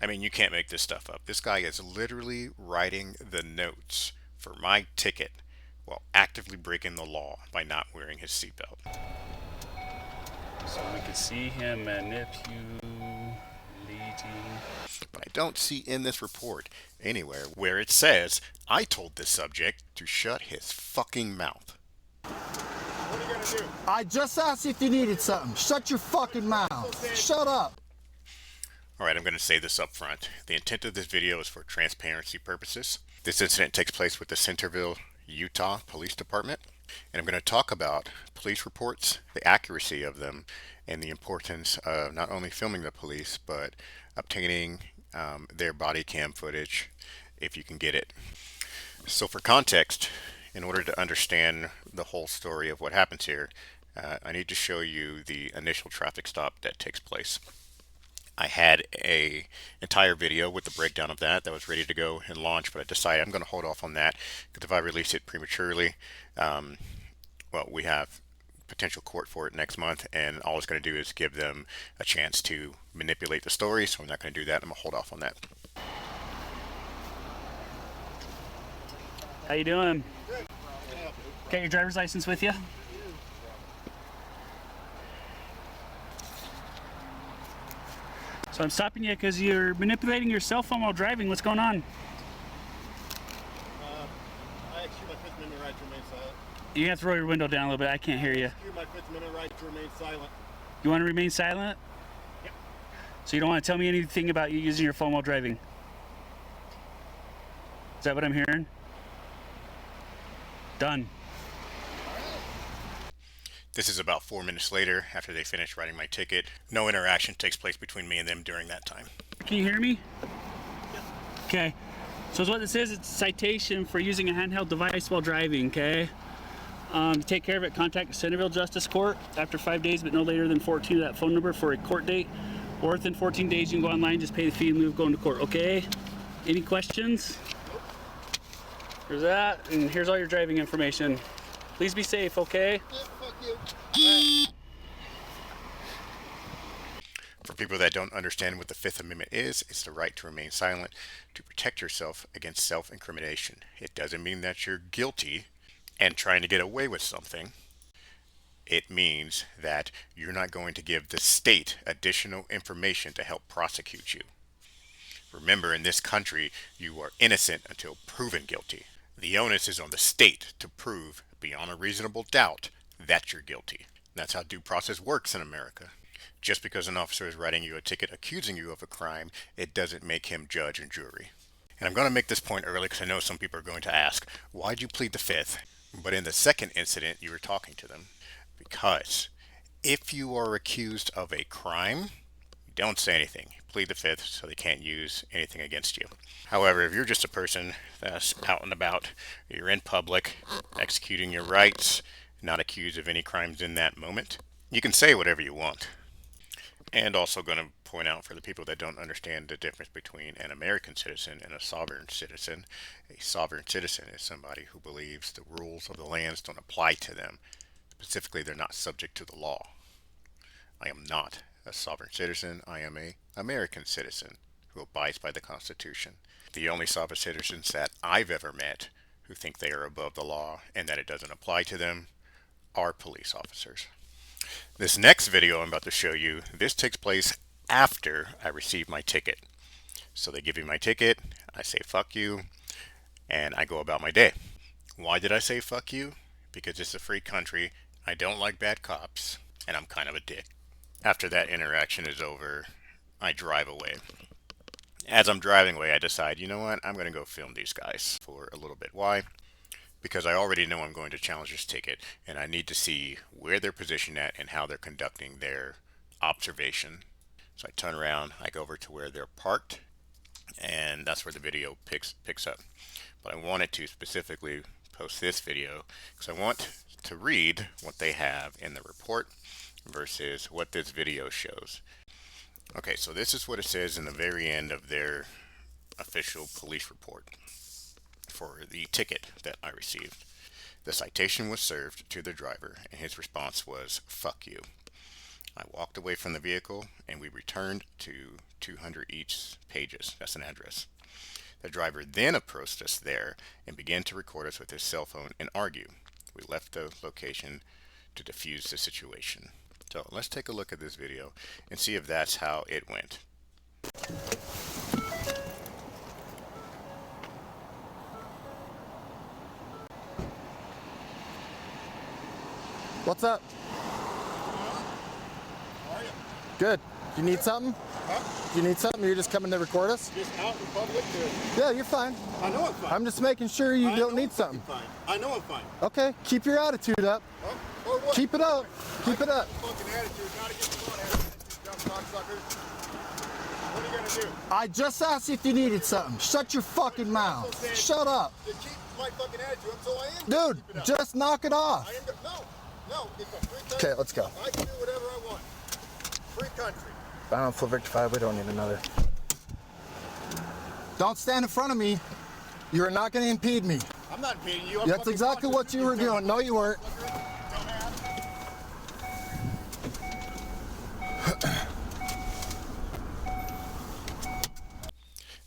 I mean, you can't make this stuff up. This guy is literally writing the notes for my ticket while actively breaking the law by not wearing his seatbelt. So we could see him manipulating. But I don't see in this report anywhere where it says I told this subject to shut his fucking mouth. What are you gonna do? I just asked if you needed something. Shut your fucking mouth. Shut up. Alright, I'm going to say this up front. The intent of this video is for transparency purposes. This incident takes place with the Centerville, Utah Police Department. And I'm going to talk about police reports, the accuracy of them, and the importance of not only filming the police, but obtaining their body cam footage if you can get it. So for context, in order to understand the whole story of what happens here, I need to show you the initial traffic stop that takes place. I had a entire video with the breakdown of that was ready to go and launch, but I decided I'm going to hold off on that because if I release it prematurely, well, we have potential court for it next month, and all it's going to do is give them a chance to manipulate the story, so I'm not going to do that. I'm going to hold off on that. How you doing? Got your driver's license with you? So I'm stopping you because you're manipulating your cell phone while driving. What's going on? I execute my Fifth Amendment right to remain silent. You have to roll your window down a little bit. I can't hear you. Execute my Fifth Amendment right to remain silent. You want to remain silent? Yep. So you don't want to tell me anything about you using your phone while driving? Is that what I'm hearing? Done. This is about 4 minutes later after they finish writing my ticket. No interaction takes place between me and them during that time. Can you hear me? Okay. So what this is, it's a citation for using a handheld device while driving, okay? To take care of it, contact the Centerville Justice Court after 5 days, but no later than 14 of that phone number for a court date. Or within 14 days, you can go online, just pay the fee and move going to court, okay? Any questions? Here's that, and here's all your driving information. Please be safe, okay? Yeah, fuck you. For people that don't understand what the Fifth Amendment is, it's the right to remain silent to protect yourself against self-incrimination. It doesn't mean that you're guilty and trying to get away with something. It means that you're not going to give the state additional information to help prosecute you. Remember, in this country, you are innocent until proven guilty. The onus is on the state to prove beyond a reasonable doubt that you're guilty. That's how due process works in America. Just because an officer is writing you a ticket accusing you of a crime, it doesn't make him judge and jury. And I'm going to make this point early because I know some people are going to ask, why'd you plead the fifth? But in the second incident, you were talking to them. Because if you are accused of a crime, don't say anything. Plead the fifth so they can't use anything against you. However, if you're just a person that's out and about, you're in public, executing your rights, not accused of any crimes in that moment, you can say whatever you want. And also going to point out for the people that don't understand the difference between an American citizen and a sovereign citizen. A sovereign citizen is somebody who believes the rules of the lands don't apply to them. Specifically, they're not subject to the law. I am not a sovereign citizen. I am an American citizen who abides by the Constitution. The only sovereign citizens that I've ever met who think they are above the law and that it doesn't apply to them are police officers. This next video I'm about to show you, this takes place after I receive my ticket. So they give me my ticket, I say fuck you, and I go about my day. Why did I say fuck you? Because it's a free country, I don't like bad cops, and I'm kind of a dick. After that interaction is over, I drive away. As I'm driving away, I decide, you know what, I'm going to go film these guys for a little bit. Why? Because I already know I'm going to challenge this ticket, and I need to see where they're positioned at and how they're conducting their observation. So I turn around, I go over to where they're parked, and that's where the video picks up. But I wanted to specifically post this video because I want to read what they have in the report versus what this video shows. Okay, so this is what it says in the very end of their official police report for the ticket that I received. The citation was served to the driver and his response was, fuck you. I walked away from the vehicle and we returned to 200 each pages. That's an address. The driver then approached us there and began to record us with his cell phone and argue. We left the location to defuse the situation. So let's take a look at this video and see if that's how it went. What's up? How are you? Good. You need something? Huh? You need something? You're just coming to record us? Just out in public? Yeah, you're fine. I know I'm fine. I'm just making sure you I don't know need I'm something. Fine. I know I'm fine. Okay, keep your attitude up. Huh? Or what? Keep it up. Keep it up. Fucking attitude. Gotta get your own attitude, you dumb cocksuckers. What are you gonna do? I just asked if you needed something. Shut your fucking mouth. Shut up. You keep my fucking attitude up, so I am gonna Dude, keep it up. just knock it off. I am no, it's a free country. Okay, let's go. I can do whatever I want. Free country. Bound for Victor 5, we don't need another. Don't stand in front of me. You are not going to impede me. I'm not impeding you. I'm That's fucking exactly talking what to you were doing. No, you weren't.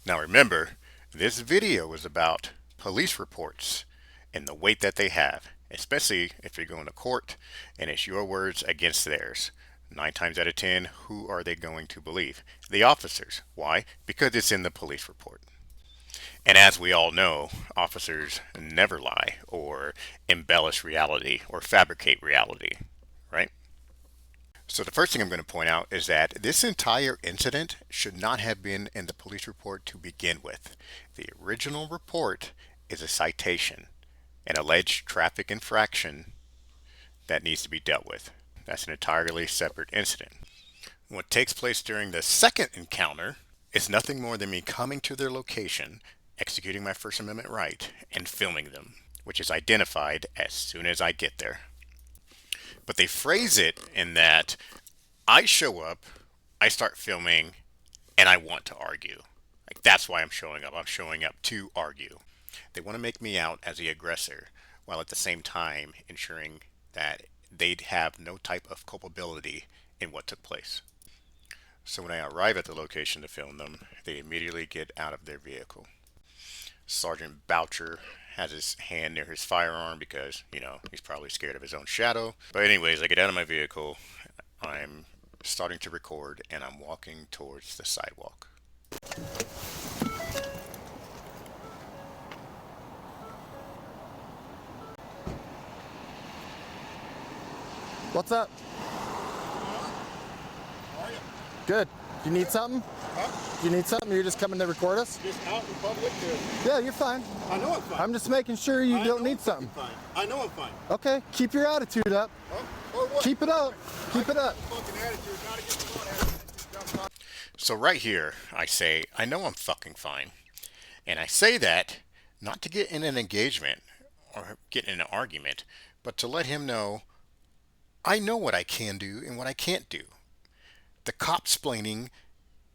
Now remember, this video is about police reports and the weight that they have, especially if you're going to court and it's your words against theirs. 9 times out of 10, who are they going to believe? The officers. Why? Because it's in the police report. And as we all know, officers never lie or embellish reality or fabricate reality, right? So the first thing I'm going to point out is that this entire incident should not have been in the police report to begin with. The original report is a citation, an alleged traffic infraction that needs to be dealt with. That's an entirely separate incident. What takes place during the second encounter is nothing more than me coming to their location, executing my First Amendment right, and filming them, which is identified as soon as I get there. But they phrase it in that I show up, I start filming, and I want to argue. Like, that's why I'm showing up. I'm showing up to argue. They want to make me out as the aggressor, while at the same time ensuring that they'd have no type of culpability in what took place. So when I arrive at the location to film them, they immediately get out of their vehicle. Sergeant Boucher has his hand near his firearm because, he's probably scared of his own shadow. But anyways, I get out of my vehicle, I'm starting to record, and I'm walking towards the sidewalk. What's up? How are you? Good. You need something? Huh? You need something? You're just coming to record us? Just out in public? Yeah, you're fine. I know I'm fine. I'm just making sure you I don't know need I'm something. fucking fine. I know I'm fine. Okay, keep your attitude up. Huh? Or what? Keep it up. Keep it up. Fucking attitude. Gotta get your own attitude, you dumb cock. So right here, I say, I know I'm fucking fine. And I say that not to get in an engagement or get in an argument, but to let him know I know what I can do and what I can't do. The cop-splaining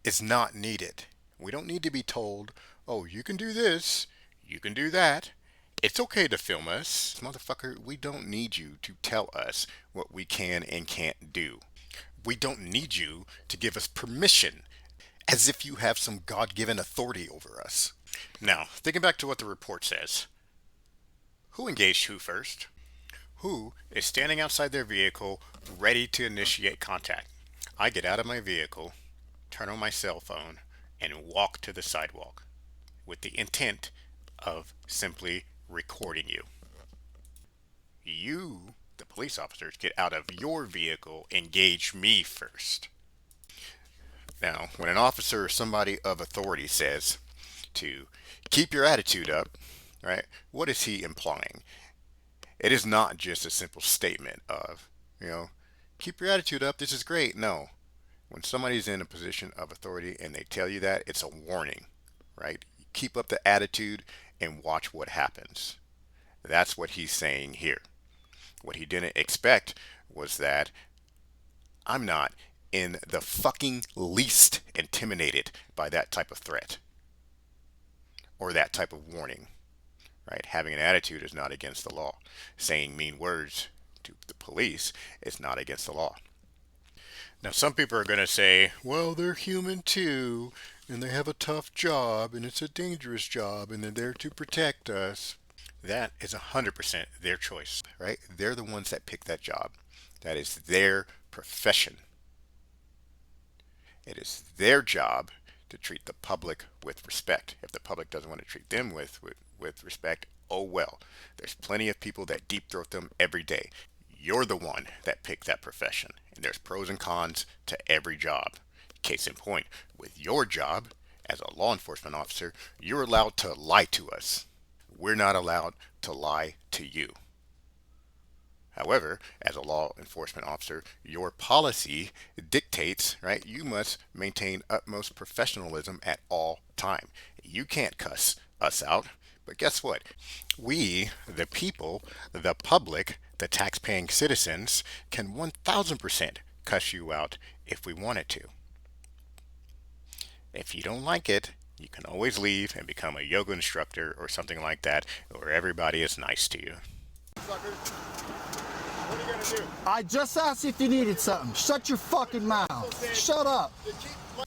is not needed. We don't need to be told, oh, you can do this, you can do that. It's okay to film us. Motherfucker, we don't need you to tell us what we can and can't do. We don't need you to give us permission as if you have some God-given authority over us. Now, thinking back to what the report says, who engaged who first? Who is standing outside their vehicle ready to initiate contact? I get out of my vehicle, turn on my cell phone, and walk to the sidewalk with the intent of simply recording you. You, the police officers, get out of your vehicle, engage me first. Now, when an officer or somebody of authority says to keep your attitude up, right, what is he implying? It is not just a simple statement of, keep your attitude up, this is great. No. When somebody's in a position of authority and they tell you that, it's a warning, right? Keep up the attitude and watch what happens. That's what he's saying here. What he didn't expect was that I'm not in the fucking least intimidated by that type of threat or that type of warning. Right? Having an attitude is not against the law. Saying mean words to the police is not against the law. Now, some people are going to say, well, they're human too, and they have a tough job, and it's a dangerous job, and they're there to protect us. That is 100% their choice, right? They're the ones that pick that job. That is their profession. It is their job to treat the public with respect. If the public doesn't want to treat them with respect, oh well. There's plenty of people that deep throat them every day. You're the one that picked that profession, and there's pros and cons to every job. Case in point, with your job as a law enforcement officer, you're allowed to lie to us. We're not allowed to lie to you. However, as a law enforcement officer, your policy dictates, right? You must maintain utmost professionalism at all time. You can't cuss us out. But guess what? We, the people, the public, the tax-paying citizens, can 1000% cuss you out if we wanted to. If you don't like it, you can always leave and become a yoga instructor or something like that, where everybody is nice to you. Suckers. What are you gonna do? I just asked if you needed something. Shut your fucking mouth. Shut up. You keep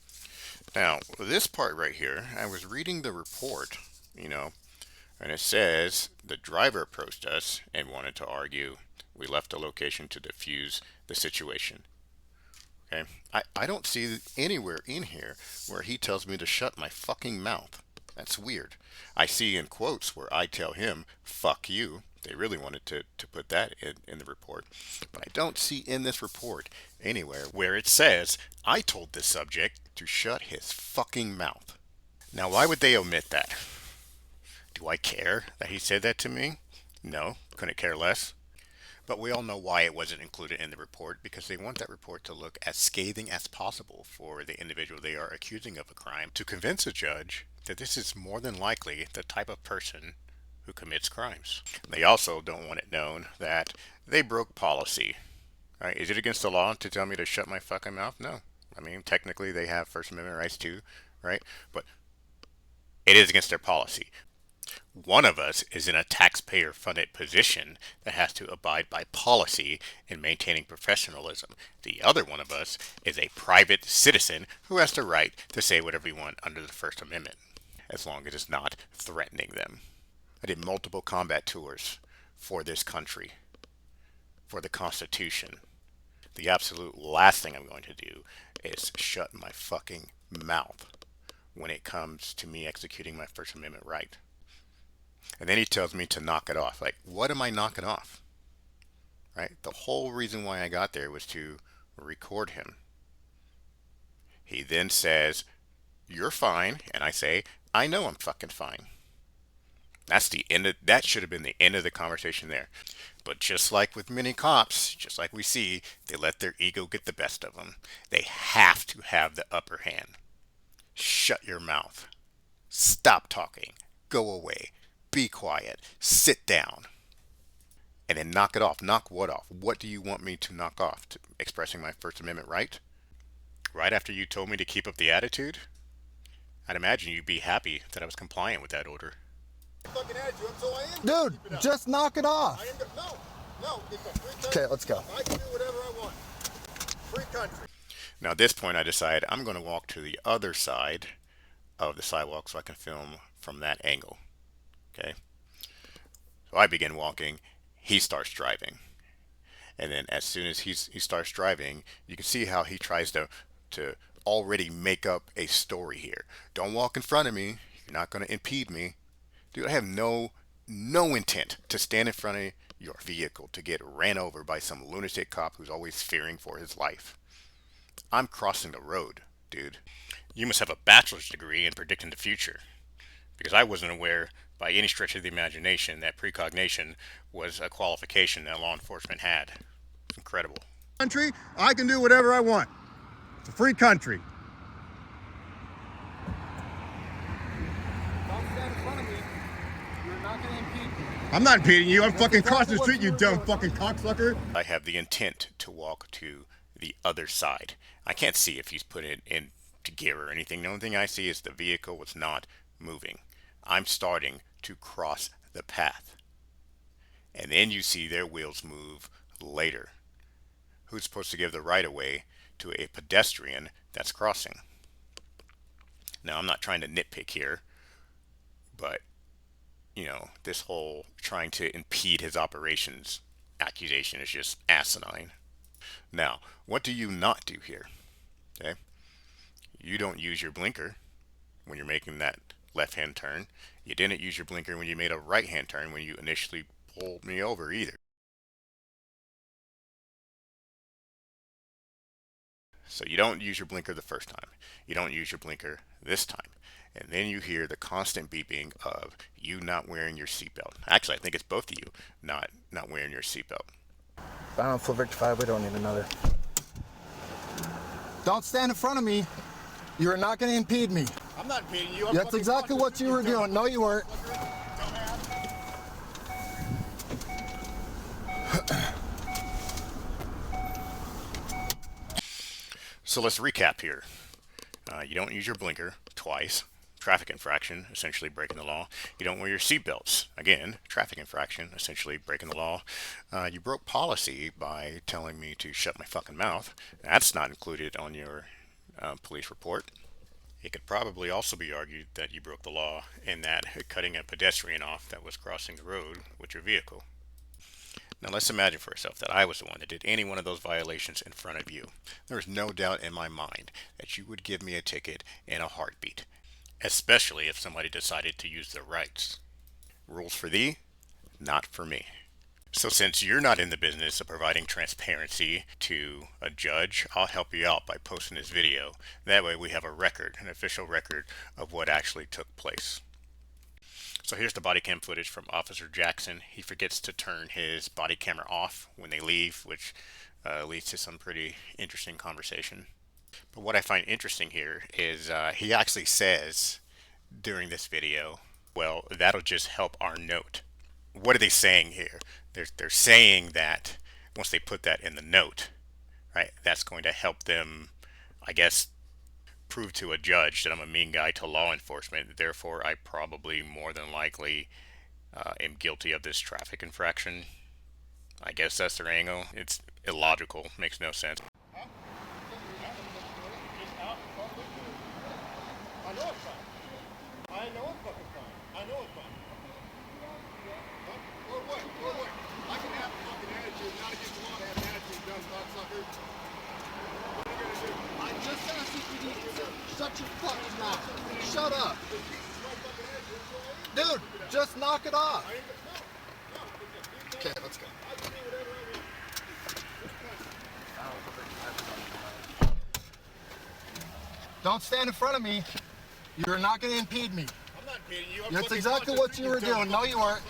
Now, this part right here, I was reading the report, and it says the driver approached us and wanted to argue. We left the location to defuse the situation. Okay? I don't see anywhere in here where he tells me to shut my fucking mouth. That's weird. I see in quotes where I tell him, fuck you. They really wanted to put that in the report. But I don't see in this report anywhere where it says I told this subject to shut his fucking mouth. Now, why would they omit that? Do I care that he said that to me? No, couldn't care less. But we all know why it wasn't included in the report, because they want that report to look as scathing as possible for the individual they are accusing of a crime, to convince a judge that this is more than likely the type of person who commits crimes. They also don't want it known that they broke policy. Right? Is it against the law to tell me to shut my fucking mouth? No. I mean, technically they have First Amendment rights too, right? But it is against their policy. One of us is in a taxpayer funded position that has to abide by policy in maintaining professionalism. The other one of us is a private citizen who has the right to say whatever we want under the First Amendment, as long as it's not threatening them. I did multiple combat tours for this country, for the Constitution. The absolute last thing I'm going to do is shut my fucking mouth when it comes to me executing my First Amendment right. And then he tells me to knock it off. Like, what am I knocking off? Right? The whole reason why I got there was to record him. He then says, you're fine. And I say, I know I'm fucking fine. That's the end of, that should have been the end of the conversation there. But just like with many cops, just like we see, they let their ego get the best of them. They have to have the upper hand. Shut your mouth. Stop talking. Go away. Be quiet. Sit down. And then knock it off. Knock what off? What do you want me to knock off? Expressing my First Amendment right? Right after you told me to keep up the attitude? I'd imagine you'd be happy that I was compliant with that order. fucking attitude, so I am. Dude, just knock it off. I am. No, it's a free country. Okay, let's go. I can do whatever I want. Free country. Now at this point I decide I'm going to walk to the other side of the sidewalk so I can film from that angle. Okay? So I begin walking. He starts driving. And then as soon as he starts driving, you can see how he tries to already make up a story here. Don't walk in front of me. You're not going to impede me. Dude, I have no intent to stand in front of your vehicle to get ran over by some lunatic cop who's always fearing for his life. I'm crossing the road, dude. You must have a bachelor's degree in predicting the future, because I wasn't aware by any stretch of the imagination that precognition was a qualification that law enforcement had. It's incredible. Country, I can do whatever I want. It's a free country. Don't stand in front of me. You're not going to impede me. I'm not impeding you. I'm fucking crossing the street, you dumb fucking cocksucker. I have the intent to walk to the other side. I can't see if he's put it into gear or anything. The only thing I see is the vehicle was not moving. I'm starting to cross the path. And then you see their wheels move later. Who's supposed to give the right of way to a pedestrian that's crossing. Now, I'm not trying to nitpick here, but, this whole trying to impede his operations accusation is just asinine. Now, what do you not do here? Okay? You don't use your blinker when you're making that left-hand turn. You didn't use your blinker when you made a right-hand turn when you initially pulled me over either. So you don't use your blinker the first time. You don't use your blinker this time. And then you hear the constant beeping of you not wearing your seatbelt. Actually, I think it's both of you not wearing your seatbelt. Bound for Victor 5, we don't need another. Don't stand in front of me. You are not going to impede me. I'm not impeding you. That's exactly what you were doing. No, you weren't. So let's recap here. You don't use your blinker twice. Traffic infraction, essentially breaking the law. You don't wear your seatbelts. Again, traffic infraction, essentially breaking the law. You broke policy by telling me to shut my fucking mouth. That's not included on your police report. It could probably also be argued that you broke the law in that cutting a pedestrian off that was crossing the road with your vehicle. Now let's imagine for ourselves that I was the one that did any one of those violations in front of you. There is no doubt in my mind that you would give me a ticket in a heartbeat, especially if somebody decided to use their rights. Rules for thee, not for me. So since you're not in the business of providing transparency to a judge, I'll help you out by posting this video. That way we have a record, an official record of what actually took place. So here's the body cam footage from Officer Jackson. He forgets to turn his body camera off when they leave, which leads to some pretty interesting conversation. But what I find interesting here is he actually says during this video, well, that'll just help our note. What are they saying here? They're saying that once they put that in the note, right, that's going to help them, I guess, prove to a judge that I'm a mean guy to law enforcement. Therefore, I probably more than likely am guilty of this traffic infraction. I guess that's their angle. It's illogical, makes no sense. I know it's fine. I know it's fucking fine. I know it's fine. Or what? Or what? I can have a fucking attitude, not against the law to have an attitude, dumb cocksucker. What are you gonna do? I just asked if you needed something. Shut your fucking mouth. Shut up. Dude, just knock it off. Okay, let's go. Don't stand in front of me. You're not going to impede me. I'm not impeding you. That's exactly what you were doing. No, you weren't.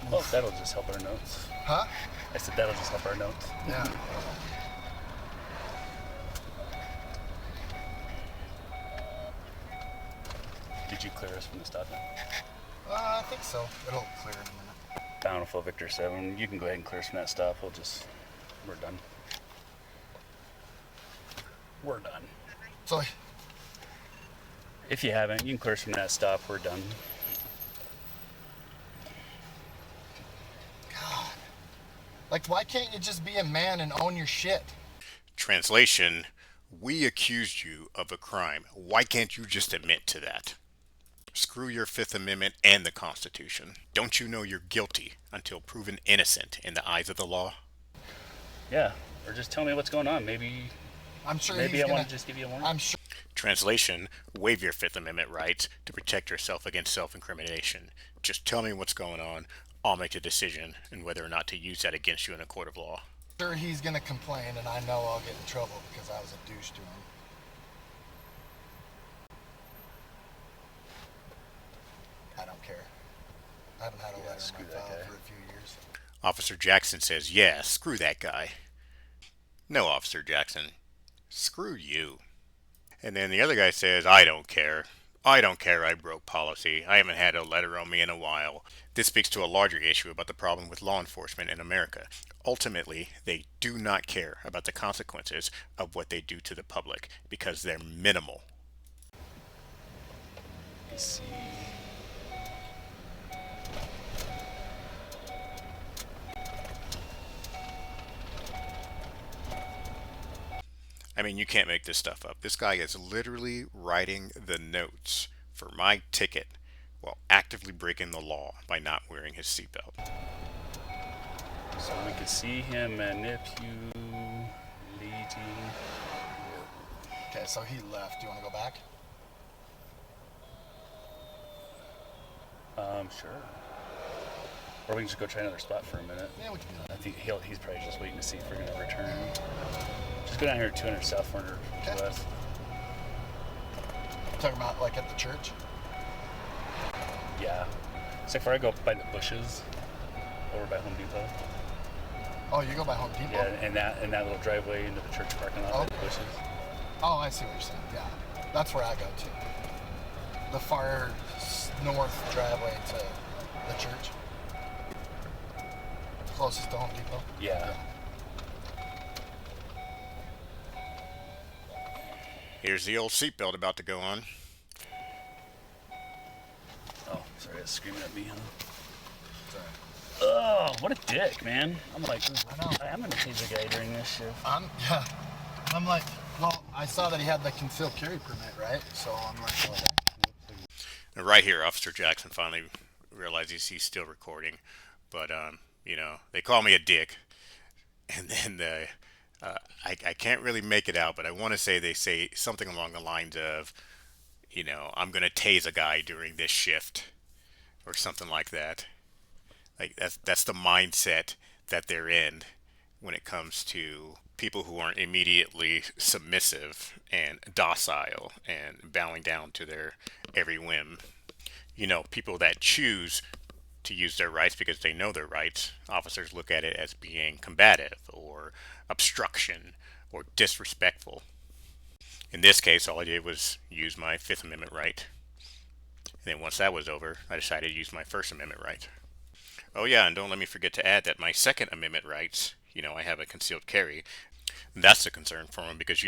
Oh, that'll just help our notes. Huh? I said that'll just help our notes. Yeah. Did you clear us from the stop now? I think so. It'll clear in a minute. Bountiful Victor 7. You can go ahead and clear us from that stop. We're done. We're done. So, If you haven't, you can clear us from that stop. We're done. God. Like, why can't you just be a man and own your shit? Translation, we accused you of a crime. Why can't you just admit to that? Screw your Fifth Amendment and the Constitution. Don't you know you're guilty until proven innocent in the eyes of the law? Yeah. Or just tell me what's going on. Maybe I'm sure I he's want gonna... to just give you a warning. I'm sure... Translation, waive your Fifth Amendment rights to protect yourself against self-incrimination. Just tell me what's going on. I'll make the decision and whether or not to use that against you in a court of law. Sure he's gonna complain, and I know I'll get in trouble because I was a douche to him. I don't care. I haven't had a letter in my file for a few years. Officer Jackson says, yeah, screw that guy. No, Officer Jackson, screw you. And then the other guy says, I don't care. I don't care I broke policy. I haven't had a letter on me in a while. This speaks to a larger issue about the problem with law enforcement in America. Ultimately, they do not care about the consequences of what they do to the public because they're minimal. Let's see. I mean, you can't make this stuff up. This guy is literally writing the notes for my ticket while actively breaking the law by not wearing his seatbelt. So we could see him manipulating. Okay, so he left. Do you want to go back? Sure. Or we can just go try another spot for a minute. Yeah, we can do I that. think he's probably just waiting to see if we're gonna return. Just go down here to 200 South 400 Okay. West. Talking about like at the church? Yeah. Except for I go by the bushes over by Home Depot. Oh, you go by Home Depot? Yeah, and that little driveway into the church parking lot by the bushes. Oh, I see what you're saying. Yeah, that's where I go to. The far north driveway to the church. Closest to Home Depot. Yeah. Here's the old seatbelt about to go on. Oh, sorry, that's screaming at me, huh? Sorry. Oh, what a dick, man. I'm like, I know. I'm gonna tase the guy during this shift. Yeah. I'm like, well, I saw that he had the concealed carry permit, right? So I'm like, well, And right here, Officer Jackson finally realizes he's still recording. But, they call me a dick. And then I can't really make it out, but I want to say they say something along the lines of, I'm going to tase a guy during this shift or something like that. Like that's the mindset that they're in when it comes to people who aren't immediately submissive and docile and bowing down to their every whim. People that choose to use their rights because they know their rights, officers look at it as being combative or obstruction or disrespectful. In this case, all I did was use my Fifth Amendment right. And then once that was over, I decided to use my First Amendment right. Oh yeah, and don't let me forget to add that my Second Amendment rights, I have a concealed carry. That's a concern for them because,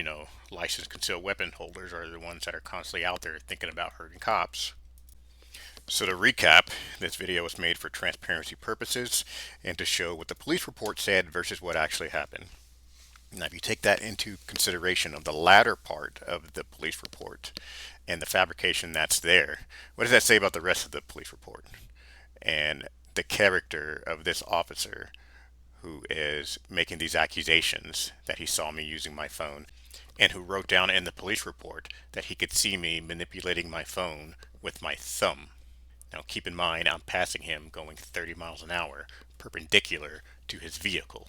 licensed concealed weapon holders are the ones that are constantly out there thinking about hurting cops. So to recap, this video was made for transparency purposes and to show what the police report said versus what actually happened. Now, if you take that into consideration of the latter part of the police report and the fabrication that's there, what does that say about the rest of the police report? And the character of this officer who is making these accusations that he saw me using my phone and who wrote down in the police report that he could see me manipulating my phone with my thumb. Now keep in mind I'm passing him going 30 miles an hour perpendicular to his vehicle.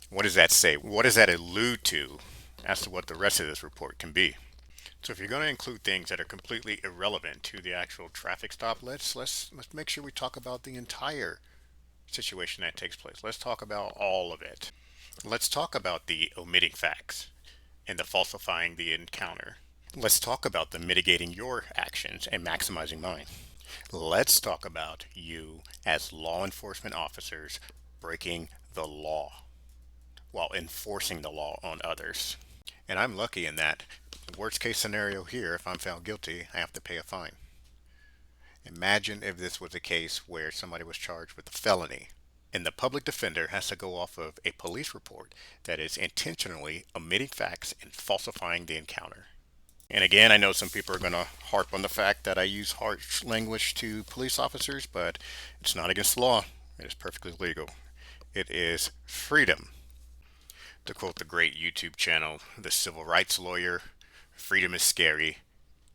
What does that say? What does that allude to as to what the rest of this report can be? So if you're going to include things that are completely irrelevant to the actual traffic stop, let's make sure we talk about the entire situation that takes place. Let's talk about all of it. Let's talk about the omitting facts and the falsifying the encounter. Let's talk about the mitigating your actions and maximizing mine. Let's talk about you as law enforcement officers breaking the law while enforcing the law on others. And I'm lucky in that, worst case scenario here, if I'm found guilty, I have to pay a fine. Imagine if this was a case where somebody was charged with a felony and the public defender has to go off of a police report that is intentionally omitting facts and falsifying the encounter. And again, I know some people are going to harp on the fact that I use harsh language to police officers, but it's not against the law. It is perfectly legal. It is freedom. To quote the great YouTube channel, The Civil Rights Lawyer, freedom is scary,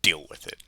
deal with it.